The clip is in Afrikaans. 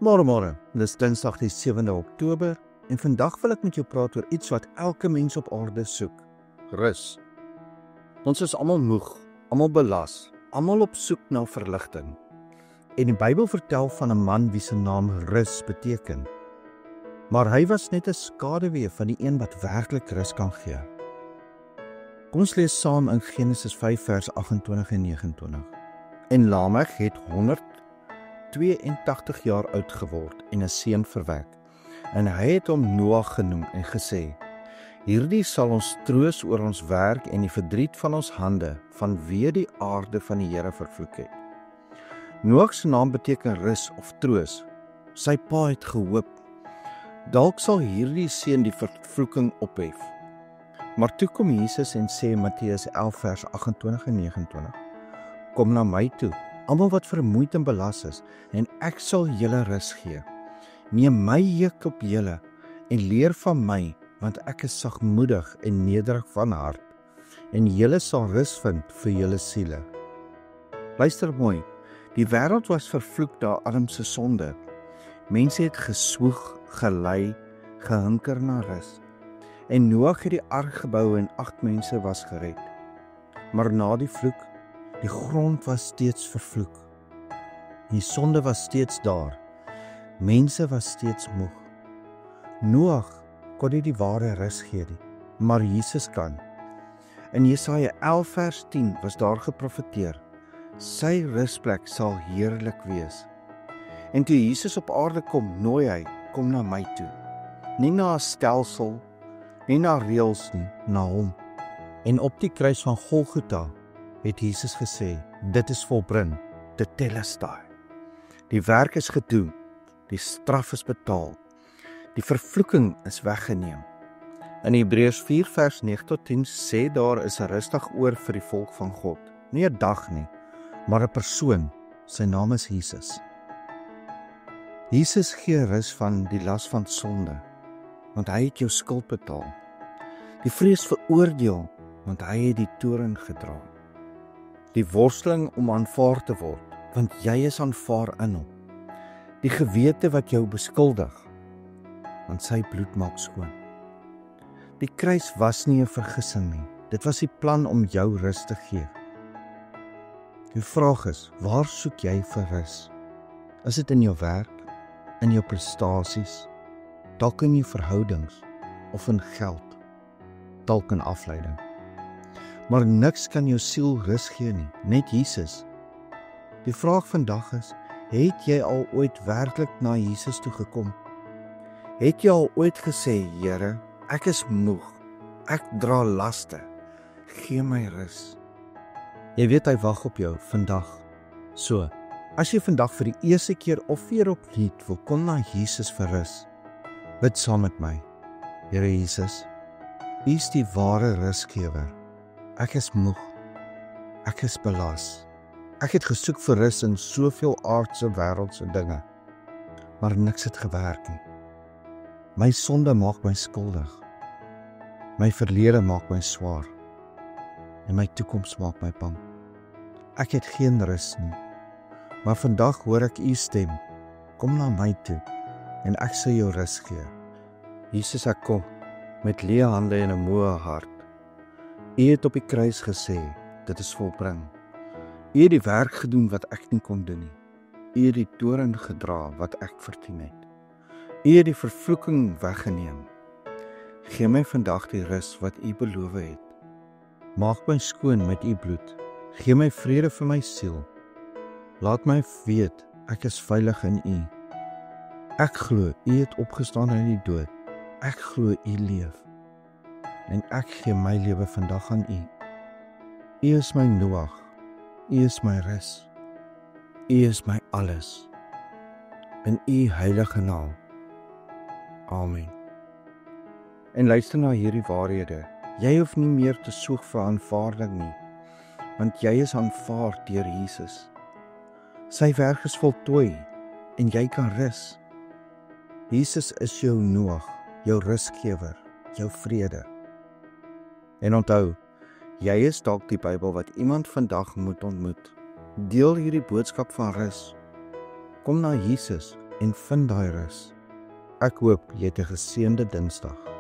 Môre, dis Dinsdag die 7de Oktober en vandag wil ek met jou praat oor iets wat elke mens op aarde soek: rus. Ons is almal moeg, almal belas, almal op soek na verligting. En die Bybel vertel van 'n man wie se naam rus beteken. Maar hy was net 'n skaduwee van die een wat werklik rus kan gee. Kom ons lees saam in Genesis 5 vers 28 en 29. En Lamech het 182 jaar oud geword en 'n seun verwek. En hy het hom Noag genoem en gesê: hierdie sal ons troos oor ons werk en die verdriet van ons hande vanweë die aarde van die Here vervloek het. Noag se naam beteken rus of troos. Sy pa het gehoop, dalk sal hierdie seun die vervloeking ophef. Maar toe kom Jesus en sê in Matteus 11 vers 28 en 29: kom na my toe, almal wat vermoeid en belas is, en ek sal julle rus gee. Neem my juk op julle en leer van my, want ek is sagmoedig en nederig van hart, en julle sal rus vind vir julle siele. Luister mooi, die wêreld was vervloek deur Adam se sonde. Mense het geswoeg, gelei, gehinker na rus. En Noag het die ark gebou en 8 mense was gered. Maar na die vloek, die grond was steeds vervloek. Die sonde was steeds daar. Mense was steeds moeg. Noag kon nie die ware rus gee nie, maar Jesus kan. In Jesaja 11 vers 10 was daar geprofeteer: sy rusplek sal heerlik wees. En toe Jesus op aarde kom, nooi hy: kom na my toe. Nie na 'n stelsel, nie na reëls nie, na hom. En op die kruis van Golgotha het Jesus gesê: dit is volbring, tetelestai. Die werk is gedoen, die straf is betaal, die vervloeking is weggeneem. In Hebreërs 4 vers 9 tot 10 sê daar is 'n rustig oor vir die volk van God. Nie 'n dag nie, maar 'n persoon. Sy naam is Jesus. Jesus gee rus van die las van sonde, want hy het jou skuld betaal. Die vrees vir oordeel, want hy het die toorn gedra. Die worsteling om aanvaar te word, want jy is aanvaar in hom. Die gewete wat jou beskuldig, want sy bloed maak skoon. Die kruis was nie 'n vergissing nie, dit was die plan om jou rus te gee. Die vraag is, waar soek jy vir rus? Is dit in jou werk, in jou prestasies, dalk in jou verhoudings, of in geld, dalk in afleiding? Maar niks kan jou siel rus gee nie, net Jesus. Die vraag vandag is, het jy al ooit werklik na Jesus toe gekom? Het jy al ooit gesê: Here, ek is moeg, ek dra laste, gee my rus? Jy weet hy wag op jou vandag. So, as jy vandag vir die eerste keer of weer opnuut wil kom na Jesus vir rus, bid saam met my. Here Jesus, U is die ware rusgewer. Ek is moeg, ek is belas. Ek het gesoek vir rus in soveel aardse wêreldse dinge, maar niks het gewerk nie. My sonde maak my skuldig. My verlede maak my swaar. En my toekoms maak my bang. Ek het geen rus nie. Maar vandag hoor ek U stem: kom na my toe en ek sal jou rus gee. Jesus, ek kom met leë hande en 'n moe hart. U het op die kruis gesê: dit is volbring. U het die werk gedoen wat ek nie kon doen nie. U het die toorn gedra wat ek verdien het. U het die vervloeking weggeneem. Gee my vandag die rus wat U beloof het. Maak my skoon met U bloed. Gee my vrede vir my siel. Laat my weet ek is veilig in U. Ek glo U het opgestaan uit die dood. Ek glo U leef. En ek gee my lewe vandag aan U. U is my Noag. U is my rus. U is my alles. In U heilige naam. Amen. En luister na hierdie waarhede. Jy hoef nie meer te soek vir aanvaarding nie, want jy is aanvaar deur Jesus. Sy werk is voltooi en jy kan rus. Jesus is jou Noag, jou rusgewer, jou vrede. En onthou, jy is dalk die Bybel wat iemand vandag moet ontmoet. Deel hierdie boodskap van rus. Kom na Jesus en vind daai rus. Ek hoop jy het 'n geseënde Dinsdag.